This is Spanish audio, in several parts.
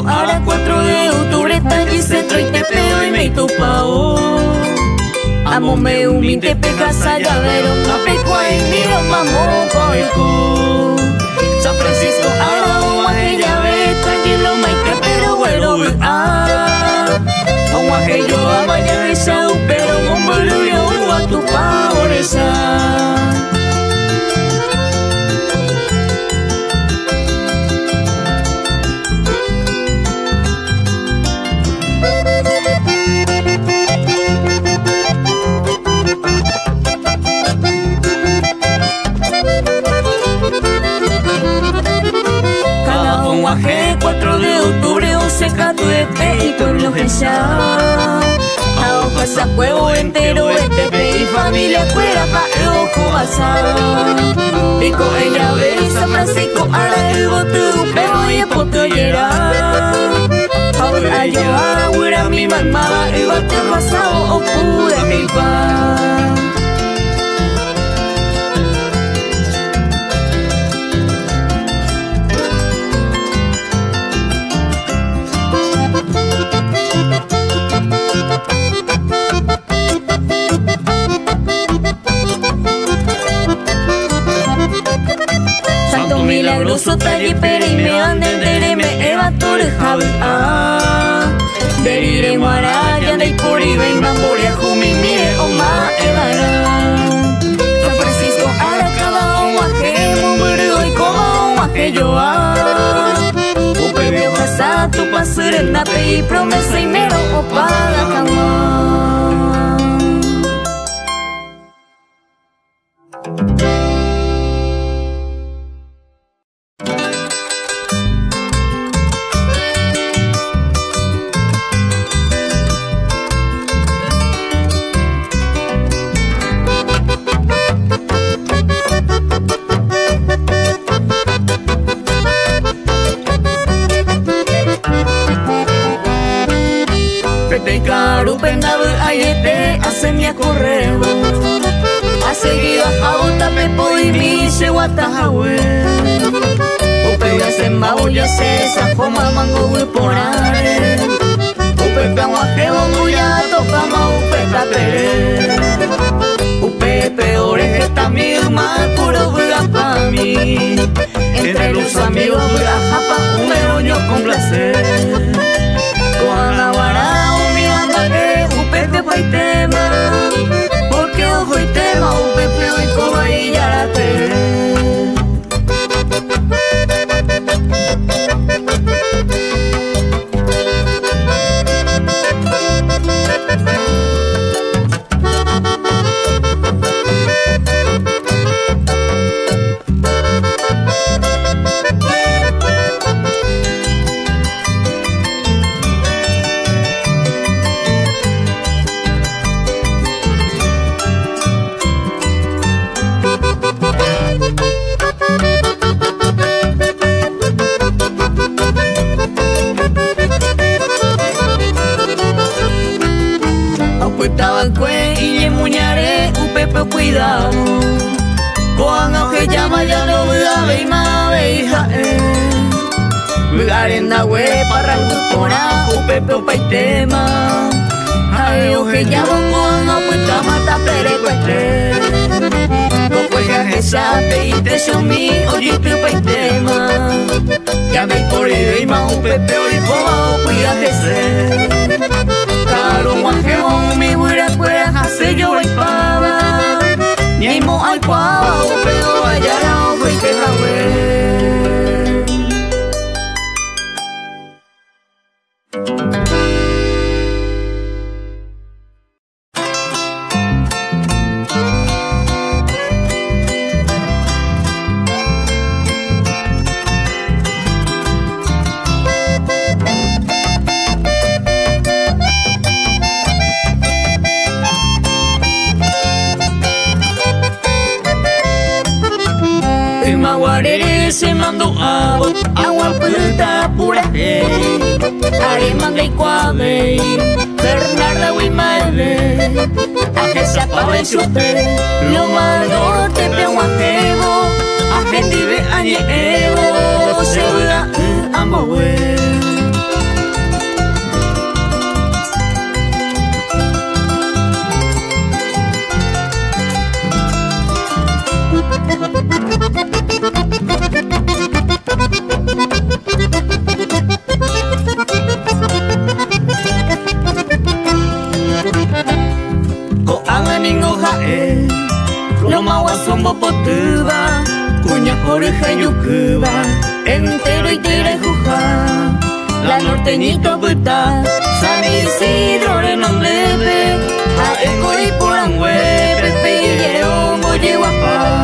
ahora 4 de octubre Talli centro y te pego y me topao. Amo me huminte pecasa llavero, apecua y miro mamón coico. San Francisco ahora ella ve tranquilo maite pero bueno Aguaje yo a vaya esa pero un boludo a tu favoreza. Aguaje 4 de octubre 11 Catuete y pueblo que ya Aoja sa huevo entero este y familia fuera pa el ojo basar. Pico ella ve San Francisco ahora el botu pero y poto yera. Ahora yo ahora mi mamá el bote pasado o pura mi pa. Milagroso Talli pere y me ande dere me eva tore javi derire guaraya de pori ve mambore jumi mire o ma evara. San Francisco ahora cada aguaje mumuro y como aguaje yo upe veo casa tu pasur en la pe y promesa y mero o para cama. Haceme a correr a seguido a jauta me podi mi se guatajawe upe ya se mao ya se esa foma mango porare upe aguaje bonguya topa ma upe tapere upe peores esta mi más puro buga pa mí entre los amigos buga japa un meroño con placer con aguarao mi andare upe te paitema porque ojo y tema upe peo y coba y yarate. Cuidado, con aunque llama ya no voy a ver más veja Garenda hue para pora upepe paitema ay oje llamo con apuesta mata pere cueste no juega esa peite son mi oye tu paitema ya me por y ma upepe y foba cuida ese caro guajeo mi buena cuera hace yo y pava ni mo al cuau pero allá no voy que se mandó agua puta pura Arimanga y Cuave Bernarda Huimale Ajesa Pave Supe Lo malo te pego a tego Ajendive añevo Seula Ambowe somos potuba, cuñas oreja y yucuba, entero y tira y juja. La norteñita buta, San Isidro de Nonlebe, a eco y porangüe, pepe y llero, molle guapa.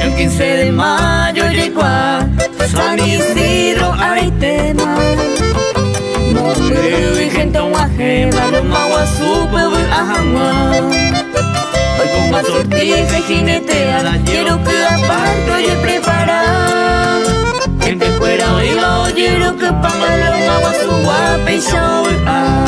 El 15 de mayo llegó a San Isidro Areitema, Monreo y gente guajeva, los maguas supe ajamua. Hoy con más sortija y jinetea, quiero que aparto y prepara. Gente fuera oiga, oyero que paga los maguas su guapa y shaoa.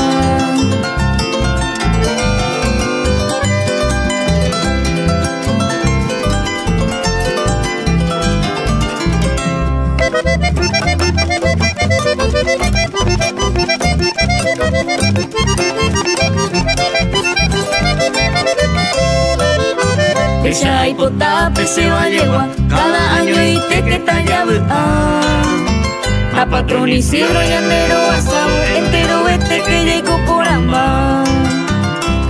Ella y potape se va a llevar cada año y te que tallaba a patrón Isidro y andero asado entero este que llegó por ambas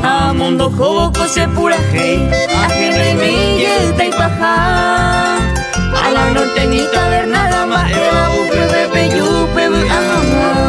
a mundo joco se pura hey a gente milleta y paja a la norteñita ver nada más eva buque bebe yupe ajamá.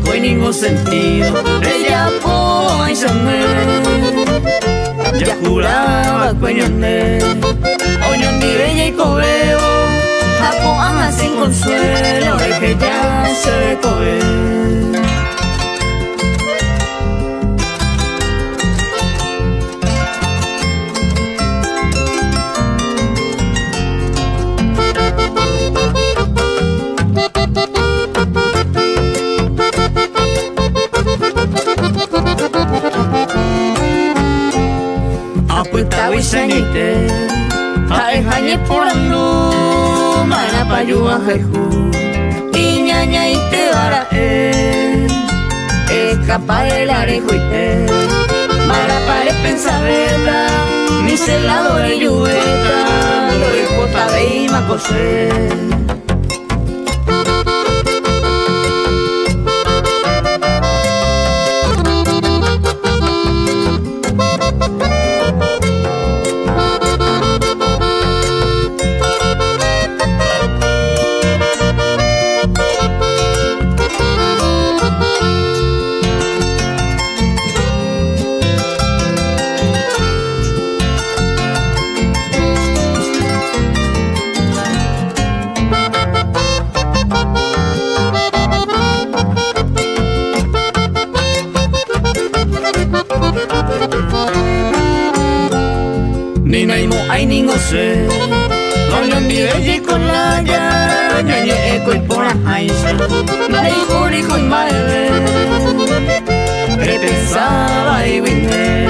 No hay ningún sentido, ella po y ya juraba cueñoné, oñondi bella y cobeo, japo ama sin consuelo, de que ya se cobe. Sanite, ay jañe por ando, mana payua jeju, y ñaña y te vara escapa el arejo y te, mara pare pensabeta, mi celado de lluveta, lo de pota de macosé. Ay ningo se, con mi bella y con la ya, ñañe eco y por ahaisa, la hijo hijo y madre, que pensaba y vine,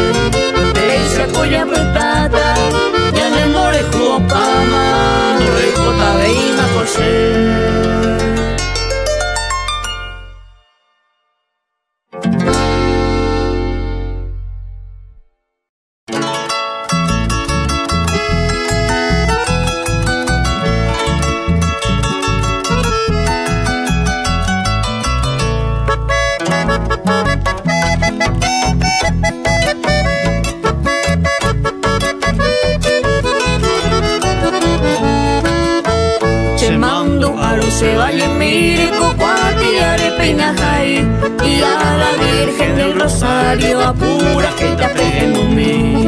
esa colla petata, ya me morejo pama, no de cota de ima José. Se vaya mire cocuati arepeina jai y a la Virgen del Rosario apura que te aprendo mí.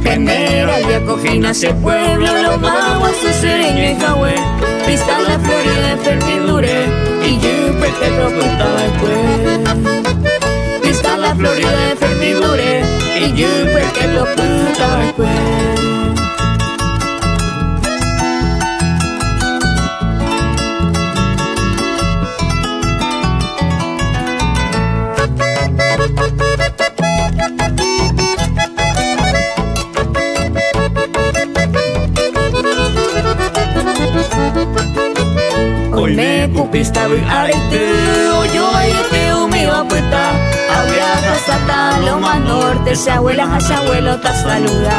General de acogina ese pueblo, los maguas su sereño y jahue, pista la Florida de Fermín Dure y yo te lo y yo que lo puta pues. Hoy me cupista voy a yo ahí te humillo puta. Ahora hasta lo más norte, se abuela a su abuelo te saluda.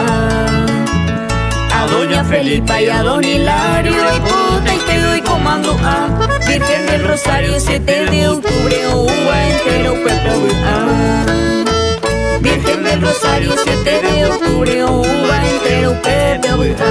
A doña Felipa y a don Hilario, puta y te doy comando a Virgen del Rosario, 7 de octubre, uva entero pueblo a Virgen del Rosario, 7 de octubre, uva entero pueblo a.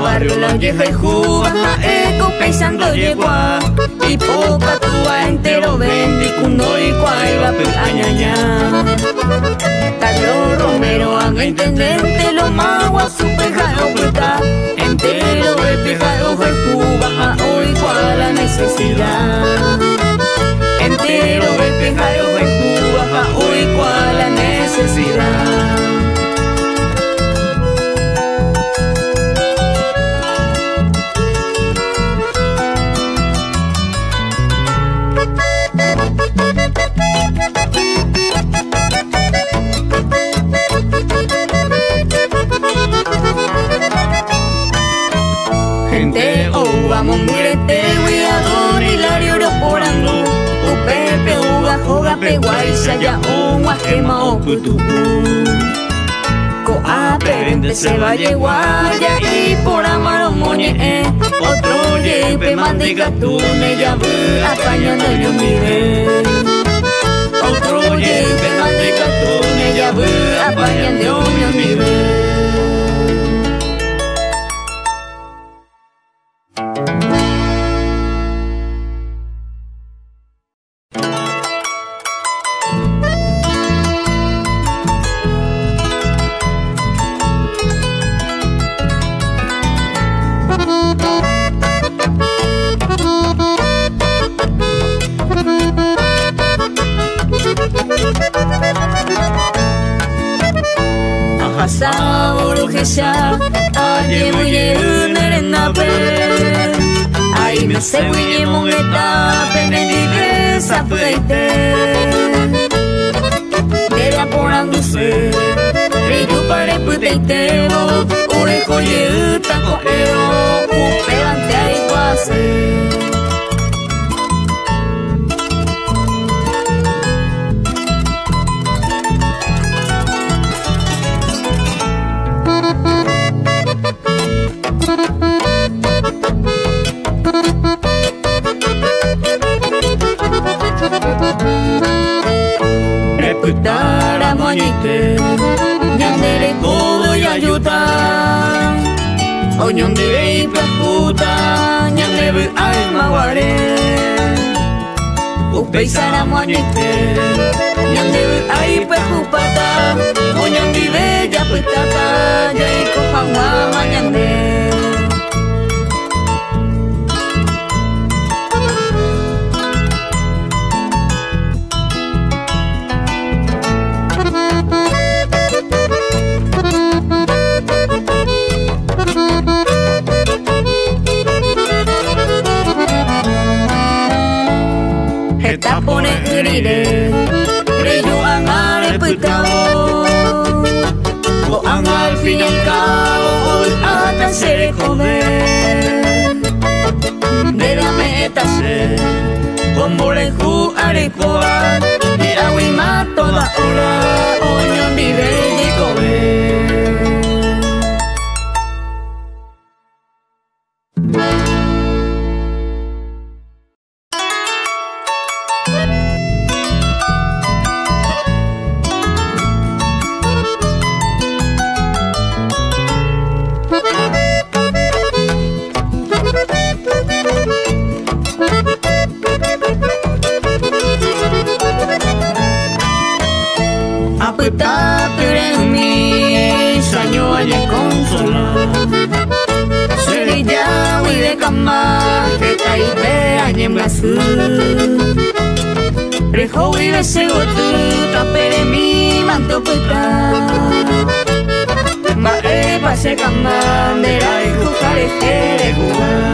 Barrio la vieja y juba, eco pensando yegua, y poca tua entero bendicundo y cuaiva pecañaña. Talo Romero haga intendente, lo magua su pejado puta, entero de pejado de juba, hoy cual la necesidad. Entero de pejado de juba, hoy cual la necesidad. Gente, vamos murete, Don Hilario Oroporando, Upepe, Uga, Joga, Peguaisa, ya Uga, Gema, Ocutupu. Coa, Perente, se va Yeguaya, y por Amaro Moñe, otro Yepe, Mandica, Tune, ya apañando yo mire. Otro Yepe, Mandica, Tune, ya apañando yo mire. Sa aye muye nerena pe ay me se muye mongeta penendive sapeite dera poranguse riyu pare puteite orejo ye taco ero upelante ay guase. Reputara moñite, ñandere todo y ayuda. Oñondire y plajuta, ñandere alma guare. Upeisara moñite, ñandere ay plajupata. Oñondire ya petata, ya y coja mañande. Pone iride, brillo angare putao, o anga al fin y al cabo, hasta ser joven. Déjame etase, como le ju arecoa, y aguima toda hora, oño vive y come. pase cama, que taite añem la su. Rejo vive segutu, tapere mi manto puta. Mae pase cama, dera y jujare quiere jugar.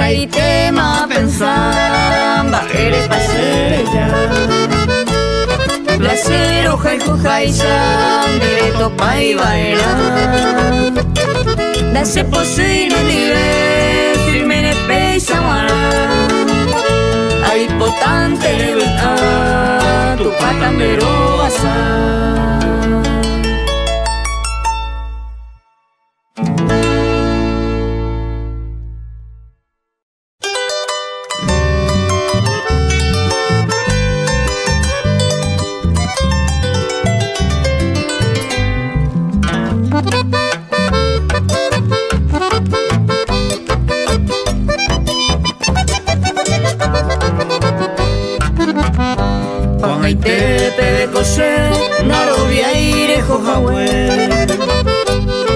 Y tema pensamba, eres pasella. Placer, hoja y jujaisan, derecho pa' y baila. Dase posible nivel, firme en pesa mara. Hay potente libertad, tu patambero basar.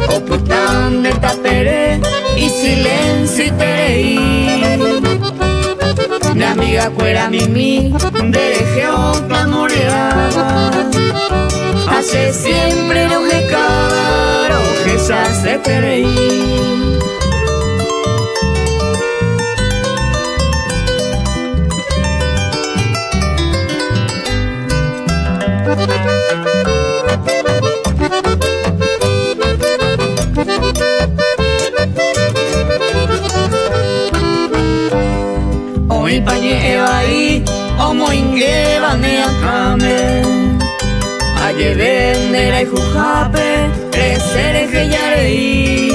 Oputan de tapere y silencio y tereí. Mi amiga cuera mimi, deje otra moreada. Hace siempre lo que caro, que se hace tereí. Hoy pañe evaí, omo inge bane akame. Aye vendera y jujape, resere que yarei.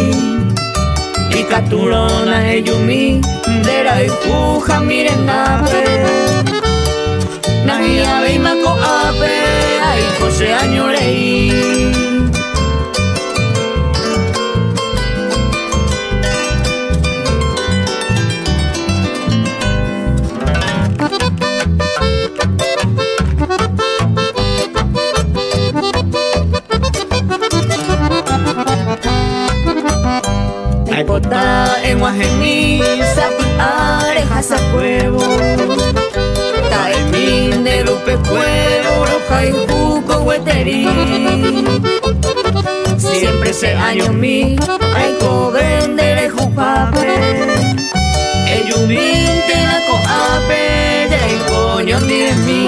Y caturona eyumi, dera y juja mirendape. Nahia beimako ape, ay kose añorei. Ay pota en guajemí, sapi arejas a huevo. Taemín de lupe cuevo, roja y jugo hueterí. Siempre se año mi, ay co vendere jupape. Eyumín te la coape, de coño de mí.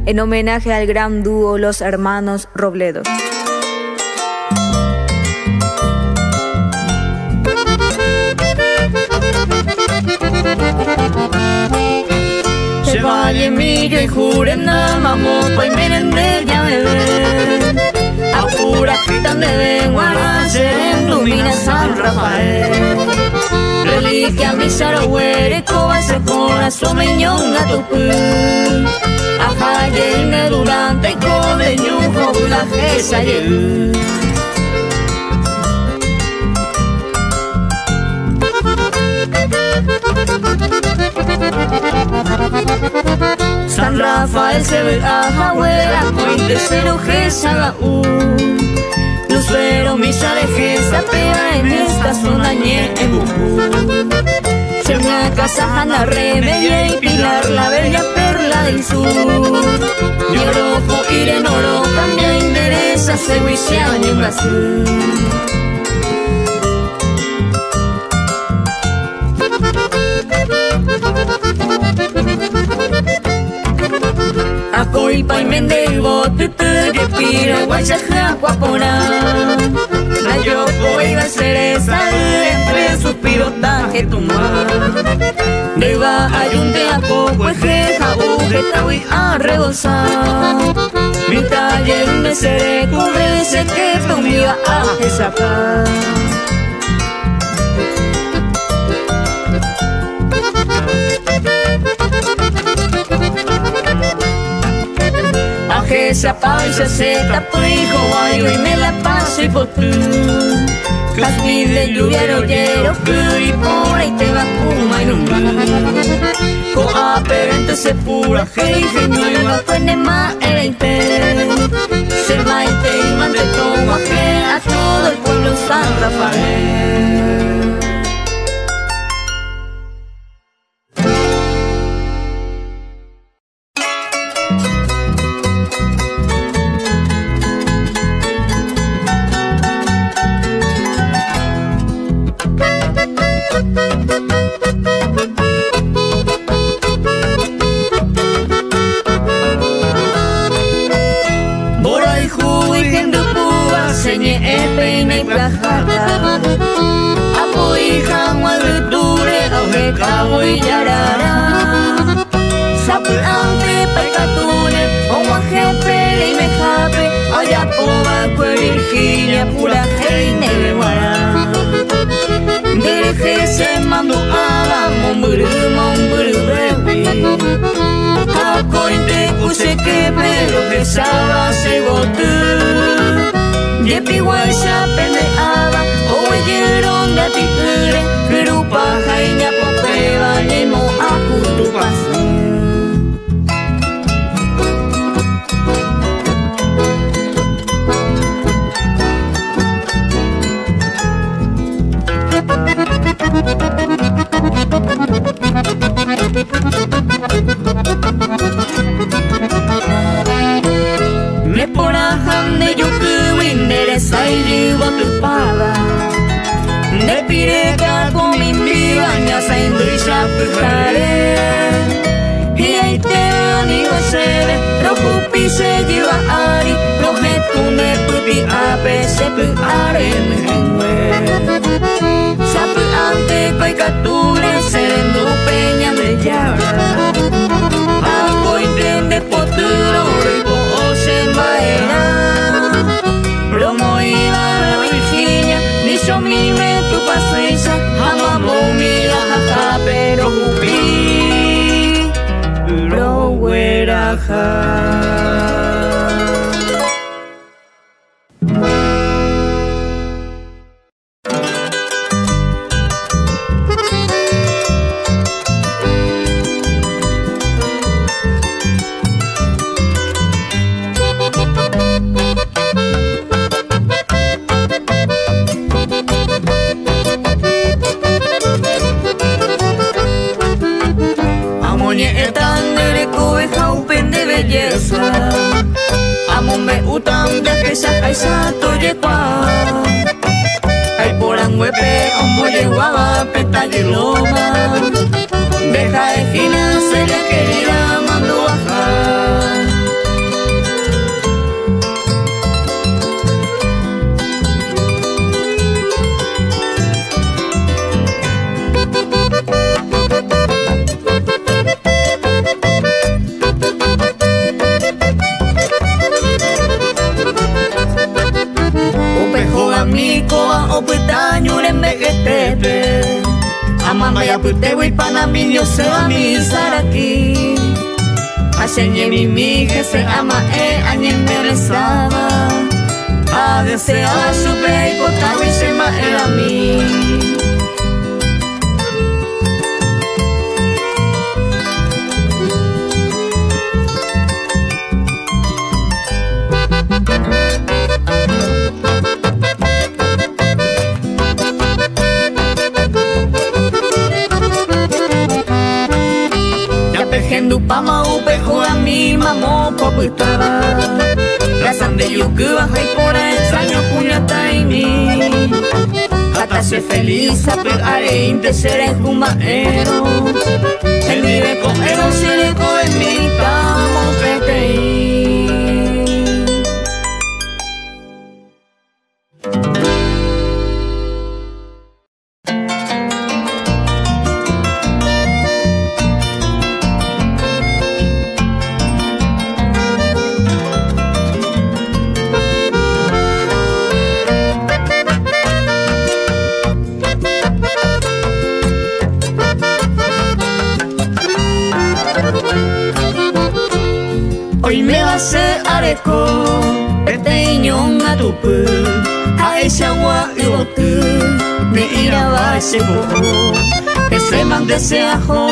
En homenaje al gran dúo Los Hermanos Robledo. Se vaya millo y juren nada mamopa y merende ya bebé. Apura gritan de venguara, se ilumina San Rafael. Reliquia mi saragüere, coba se corazón meñón a tu pu. Ajá, llene durante come ñujo la jesa ye. San Rafael se ve a Jahuera, cointe cero jesa la u. Lucero misa de jesa pega en esta zona ñe en bubu. Se me casa Jana Remedia y Pilar, la bella perla del sur. Ñorojo y Renoro cambia interesa, se huiciaban en Brasil. Koi pai mendego tutu de piro guachaja guapona. La yo iba a ser esa entre suspiros taje tu mar. Deba ayunte a poco ejeja ujeta voy a rebosar. Mi taller me seré cubre dice que tú me iba a sacar. Esa pausa se tapó hijo guayo y me la paso y por tú. Caspi de lluvia rollero y por ahí te va kuma y no Coa pero entonces pura hey nueva cuene más era imper. Se va y te iman de todo a todo el pueblo San Rafael. Voy yarara Sapu ampe paikatune Oma jepe y me jape Oya poma kwe Virginia Pura heine de guara Dereje se mando ala Momburu bebi Hakointe kuse que pelo que saba se botu Yepi guaisa pende aba Oyeron de atikure Grupa jainya pope Valemo aku tu pasu Me porajan de yuku Winderesa y yugo tu pava De pireka con mi pibaña Saindo y chapujare Y ahí te amigo se ve Rojupi se lleva ari Rojetune puti ape Se puare mejengwe Sapu ante paikature Serendo peña de yara Ako intende poturo Ripo o se maera Promo iba a Virginia Ni yo mi me tu pasisa Amamo mi la jaja Pero jupi Lo hueraja Amombe utang de que sa kaisa toye kwa Ay porang wepe ombo yeguaba peta de loma Deja de gina se le querida mando bajar Mikoa opetaño embeketete Amamba ya putewi panaminyo se va mi saraki Asenye mi mije se ama añe me rezaba A deseaba su pe y potawi se ma era mi Pama upejo a mi mamo poputaba Razan de yukuba hay por el extraño puñata y mi Hasta ser feliz a pegaré inte seré jumaero El vive con el osirico en mi camo peteí hoy me va a ser areco, este iñón a tu pu, a ese agua y botu, me irá a ese bojo, ese man de ese ajo,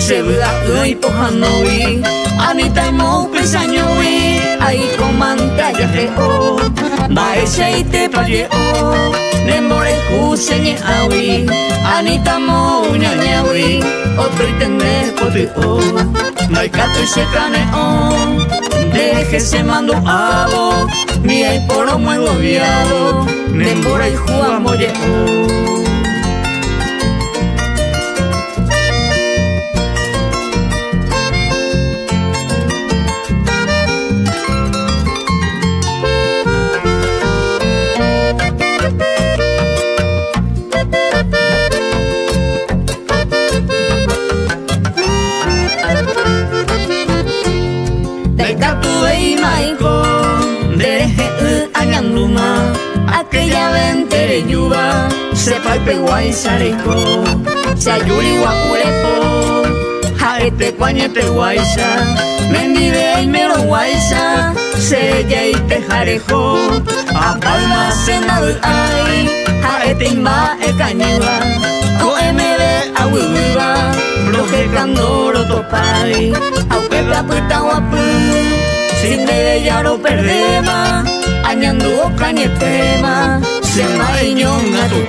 se vea y pojanovi, anita y mo pesañovi, ahí comanta ya reo, va ese y te payeo, ne more juseñe awi, anita mo ñañawi, otro y tende poteo, no hay cato y se caneo, deje se mando abo, mi hay poro muy gobiado, ne more y juan molleo. Aquella ventere yuba, sepa y peguay sareco, se ayuri guacurepo, jarete cuañete guaysa, mendide y mero guaysa, se ya y te jarejo, a palma se nadu ay, jarete imba e cañuba, o emere a huiva, bloje candoro topay, aunque la puta guapu, sin de yaro perdema, añando cañetema, se maiñón a tu